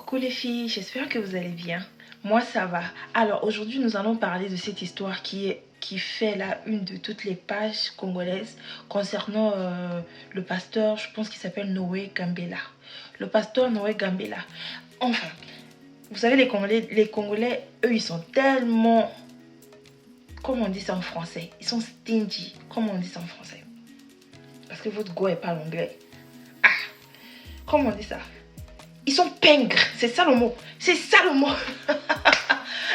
Coucou les filles, j'espère que vous allez bien. Moi ça va. Alors aujourd'hui nous allons parler de cette histoire qui fait la une de toutes les pages congolaises concernant le pasteur, je pense qu'il s'appelle Noé Gambela. Le pasteur Noé Gambela. Enfin, vous savez les Congolais, eux ils sont tellement... Comment on dit ça en français? Ils sont stingy. Comment on dit ça en français? Parce que votre go est pas l'anglais. Ah, comment on dit ça? Ils sont pingres, c'est ça le mot. C'est ça le mot.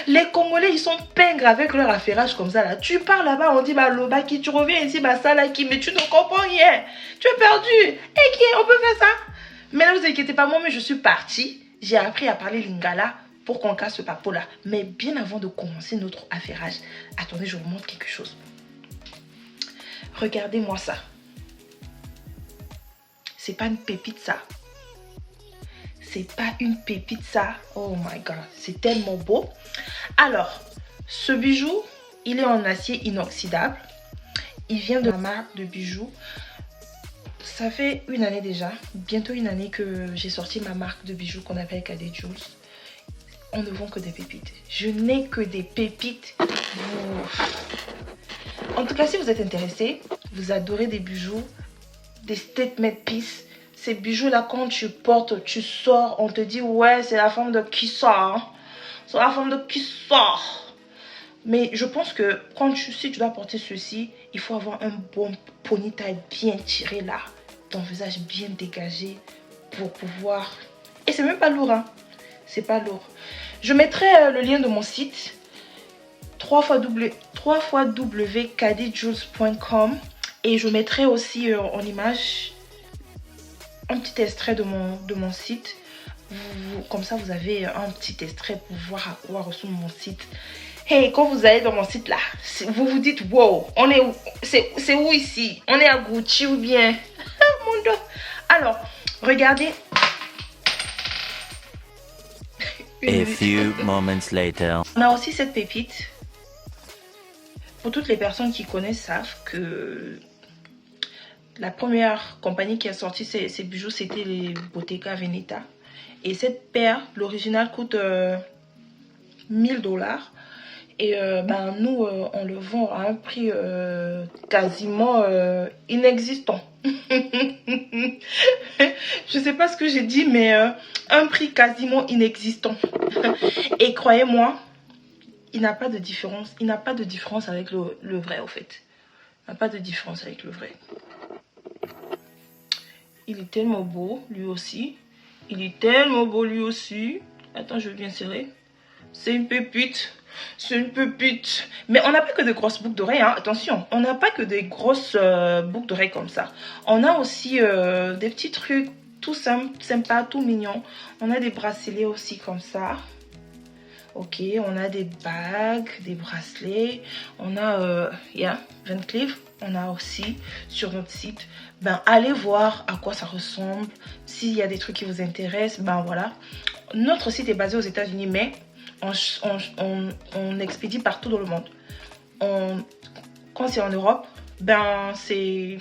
Les Congolais, ils sont pingres avec leur affairage comme ça là. Tu pars là-bas, on dit bah Lobaki, tu reviens ici, bah ça là qui, mais tu ne comprends rien. Tu es perdu. Et qui on peut faire ça? Mais ne vous inquiétez pas, moi mais je suis partie. J'ai appris à parler lingala pour qu'on casse ce papo là. Mais bien avant de commencer notre affairage, attendez, je vous montre quelque chose. Regardez-moi ça. C'est pas une pépite ça. C'est pas une pépite ça. Oh my god, c'est tellement beau. Alors, ce bijou, il est en acier inoxydable. Il vient de la marque de bijoux. Ça fait une année déjà, bientôt une année que j'ai sorti ma marque de bijoux qu'on appelle Cadet Jewels. On ne vend que des pépites. Je n'ai que des pépites. En tout cas, si vous êtes intéressé, vous adorez des bijoux, des statement pieces. Ces bijoux-là, quand tu portes, tu sors, on te dit, ouais, c'est la femme de qui sort. C'est la femme de qui sort. Mais je pense que si tu dois porter ceci, il faut avoir un bon ponytail bien tiré là. Ton visage bien dégagé pour pouvoir... Et c'est même pas lourd, hein. C'est pas lourd. Je mettrai le lien de mon site, www.cadetjewels.com, et je mettrai aussi en image un petit extrait de mon site. Comme ça, vous avez un petit extrait pour voir à quoi ressemble mon site. Hey, quand vous allez dans mon site là, vous vous dites, wow, on est où? C'est où ici? On est à Gucci ou bien? Mon Dieu. Alors, regardez. A few moments later. On a aussi cette pépite. Pour toutes les personnes qui connaissent savent que la première compagnie qui a sorti ces bijoux, c'était les Bottega Veneta. Et cette paire, l'original, coûte 1000 $. Et nous, on le vend à un prix quasiment inexistant. Je sais pas ce que j'ai dit, mais un prix quasiment inexistant. Et croyez-moi, il n'a pas de différence. Il n'a pas de différence avec le vrai, au fait. Il n'a pas de différence avec le vrai. Il est tellement beau, lui aussi. Il est tellement beau, lui aussi. Attends, je vais bien serrer. C'est une pépite. C'est une pépite. Mais on n'a pas que de grosses boucles d'oreilles, hein. Attention, on n'a pas que des grosses boucles d'oreilles comme ça. On a aussi des petits trucs tout simples, sympas, tout mignons. On a des bracelets aussi comme ça. Ok, on a des bagues, des bracelets. On a, Van Cleef. On a aussi sur notre site. Allez voir à quoi ça ressemble. S'il y a des trucs qui vous intéressent, voilà. Notre site est basé aux États-Unis, mais on expédie partout dans le monde. Quand c'est en Europe, c'est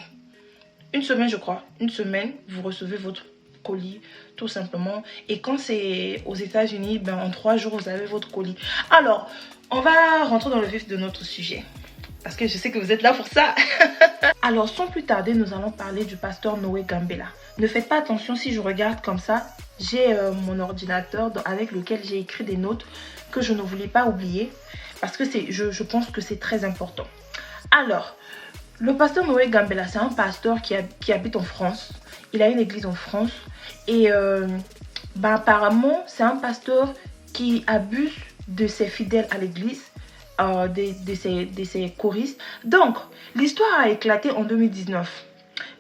une semaine, je crois. Une semaine, vous recevez votre colis, tout simplement. Et quand c'est aux États-Unis, en 3 jours, vous avez votre colis. Alors, on va rentrer dans le vif de notre sujet. Parce que je sais que vous êtes là pour ça. Alors, sans plus tarder, nous allons parler du pasteur Noé Gambela. Ne faites pas attention si je regarde comme ça. J'ai mon ordinateur avec lequel j'ai écrit des notes que je ne voulais pas oublier. Parce que je pense que c'est très important. Alors, le pasteur Noé Gambela, c'est un pasteur qui habite en France. Il a une église en France. Et apparemment, c'est un pasteur qui abuse de ses fidèles à l'église. De ses choristes. Donc, l'histoire a éclaté en 2019.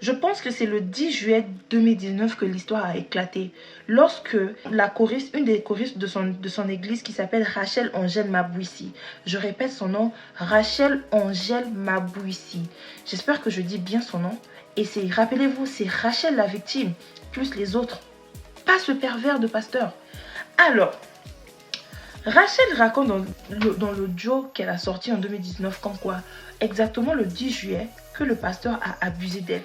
Je pense que c'est le 10 juillet 2019 que l'histoire a éclaté. Lorsque la choriste, une des choristes de son église qui s'appelle Rachel Angèle Mabouissi. Je répète son nom, Rachel Angèle Mabouissi. J'espère que je dis bien son nom. Et rappelez-vous, c'est Rachel la victime, plus les autres. Pas ce pervers de pasteur. Alors, Rachel raconte dans l'audio qu'elle a sorti en 2019 comme quoi, exactement le 10 juillet, que le pasteur a abusé d'elle.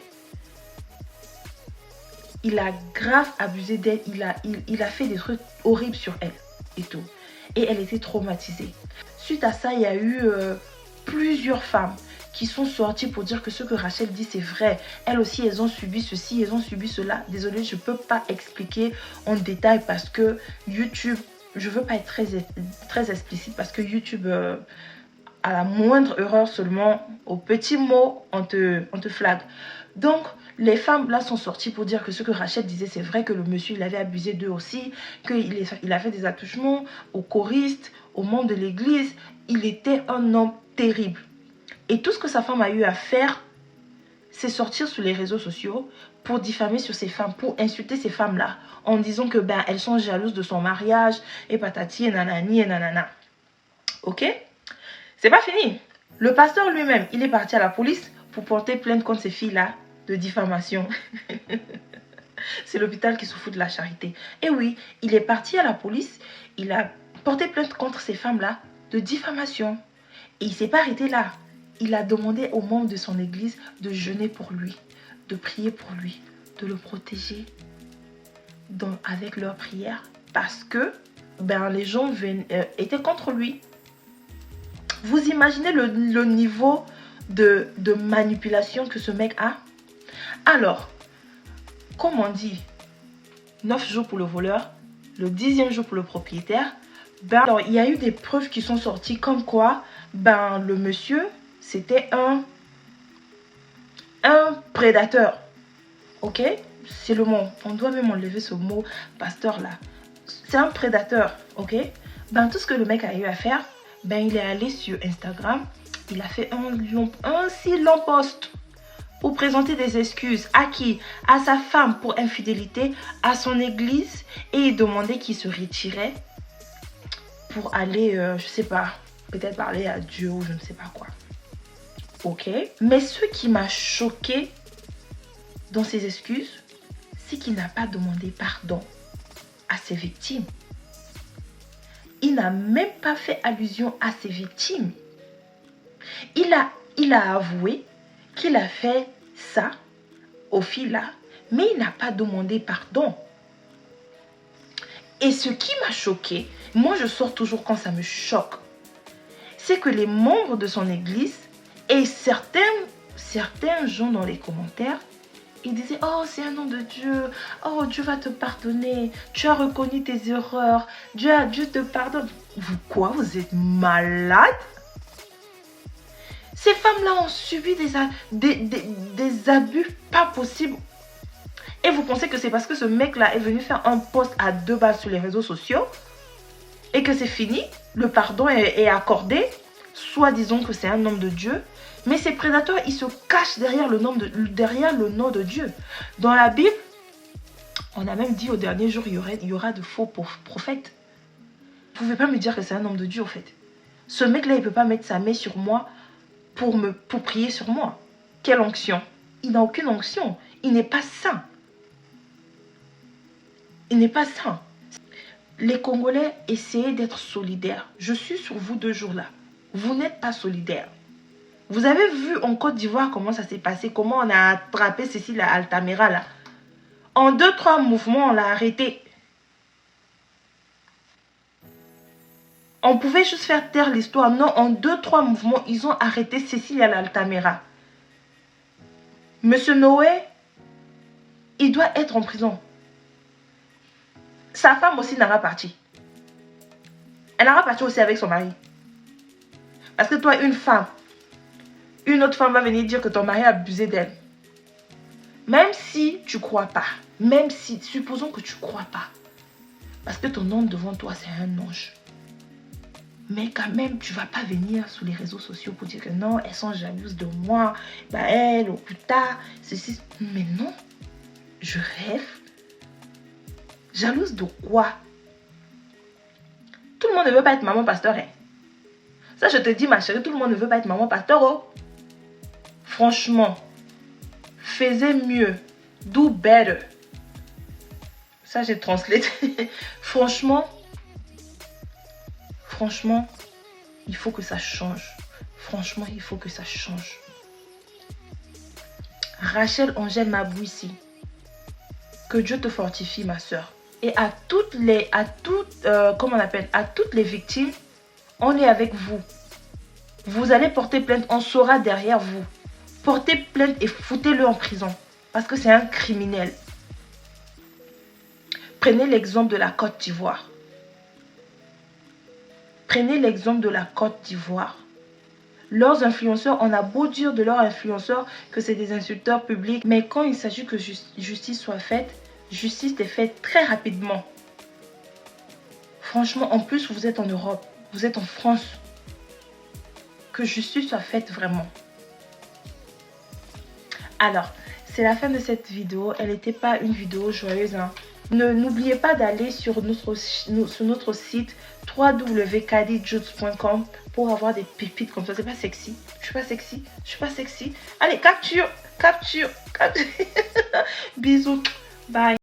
il a grave abusé d'elle. Il a fait des trucs horribles sur elle et tout. Et elle était traumatisée. Suite à ça, il y a eu plusieurs femmes qui sont sorties pour dire que ce que Rachel dit, c'est vrai. Elles aussi, elles ont subi ceci, elles ont subi cela. Désolée, je ne peux pas expliquer en détail parce que YouTube, je ne veux pas être très explicite parce que YouTube, à la moindre erreur seulement, au petit mot, on te flague. Donc, les femmes là sont sorties pour dire que ce que Rachel disait, c'est vrai, que le monsieur, il avait abusé d'eux aussi, qu'il a fait des attouchements aux choristes, aux membres de l'église. Il était un homme terrible. Et tout ce que sa femme a eu à faire, c'est sortir sur les réseaux sociaux pour diffamer sur ces femmes, pour insulter ces femmes-là, en disant que elles sont jalouses de son mariage, et patati, et nanani, et nanana. Ok? C'est pas fini. Le pasteur lui-même, il est parti à la police pour porter plainte contre ces filles-là de diffamation. C'est l'hôpital qui se fout de la charité. Et oui, il est parti à la police, il a porté plainte contre ces femmes-là de diffamation. Et il ne s'est pas arrêté là. Il a demandé aux membres de son église de jeûner pour lui, de prier pour lui, de le protéger avec leurs prières. Parce que les gens étaient contre lui. Vous imaginez le niveau de manipulation que ce mec a? Alors, comme on dit, 9 jours pour le voleur, le 10e jour pour le propriétaire. Alors, il y a eu des preuves qui sont sorties comme quoi le monsieur, c'était un prédateur. Ok? C'est le mot. On doit même enlever ce mot pasteur là. C'est un prédateur. Ok? Tout ce que le mec a eu à faire, il est allé sur Instagram. Il a fait un si long post pour présenter des excuses. À qui? À sa femme pour infidélité, à son église. Et il demandait qu'il se retirait pour aller, je sais pas, peut-être parler à Dieu ou je ne sais pas quoi. Ok? Mais ce qui m'a choqué dans ses excuses, c'est qu'il n'a pas demandé pardon à ses victimes. Il n'a même pas fait allusion à ses victimes. Il a avoué qu'il a fait ça aux filles-là, mais il n'a pas demandé pardon. Et ce qui m'a choqué, moi je sors toujours quand ça me choque, c'est que les membres de son église et certains gens dans les commentaires, ils disaient: oh, c'est un homme de Dieu, oh, Dieu va te pardonner, tu as reconnu tes erreurs, Dieu te pardonne. Vous quoi? Vous êtes malade? Ces femmes-là ont subi des abus pas possibles. Et vous pensez que c'est parce que ce mec-là est venu faire un post à 2 balles sur les réseaux sociaux et que c'est fini, le pardon est accordé, soit disons que c'est un homme de Dieu. Mais ces prédateurs, ils se cachent derrière le nom de Dieu. Dans la Bible, on a même dit au dernier jour, il y aura de faux prophètes. Vous ne pouvez pas me dire que c'est un homme de Dieu, en fait. Ce mec-là, il ne peut pas mettre sa main sur moi pour prier sur moi. Quelle onction? Il n'a aucune onction. Il n'est pas saint. Il n'est pas saint. Les Congolais, essayez d'être solidaires. Je suis sur vous 2 jours là. Vous n'êtes pas solidaires. Vous avez vu en Côte d'Ivoire comment ça s'est passé, comment on a attrapé Cécile Altamira là. En 2-3 mouvements, on l'a arrêté. On pouvait juste faire taire l'histoire. Non, en 2-3 mouvements, ils ont arrêté Cécile Altamira. Monsieur Noé, il doit être en prison. Sa femme aussi n'ira partie. Elle n'ira partie aussi avec son mari. Parce que toi, une femme, une autre femme va venir dire que ton mari a abusé d'elle. Même si tu ne crois pas, même si, supposons que tu ne crois pas, parce que ton homme devant toi, c'est un ange. Mais quand même, tu ne vas pas venir sur les réseaux sociaux pour dire que non, elles sont jalouses de moi, elle, au plus tard, ceci. Mais non, je rêve. Jalouse de quoi? Tout le monde ne veut pas être maman pasteur. Hein? Ça, je te dis, ma chérie, tout le monde ne veut pas être maman pasteur. Oh. Franchement, faisais mieux. Do better. Ça, j'ai translate. Franchement, il faut que ça change. Franchement, il faut que ça change. Rachel Angèle Mabouissi. Que Dieu te fortifie, ma soeur. Et à toutes les victimes, on est avec vous. Vous allez porter plainte, on sera derrière vous. Portez plainte et foutez-le en prison. Parce que c'est un criminel. Prenez l'exemple de la Côte d'Ivoire. Prenez l'exemple de la Côte d'Ivoire. Leurs influenceurs, on a beau dire de leurs influenceurs que c'est des insulteurs publics, mais quand il s'agit que justice soit faite, justice est faite très rapidement. Franchement, en plus, vous êtes en Europe, vous êtes en France. Que justice soit faite vraiment. Alors, c'est la fin de cette vidéo. Elle n'était pas une vidéo joyeuse, hein. N'oubliez pas d'aller sur notre site www.kadijutes.com pour avoir des pépites comme ça. C'est pas sexy. Je suis pas sexy. Je suis pas sexy. Allez, capture. Bisous. Bye.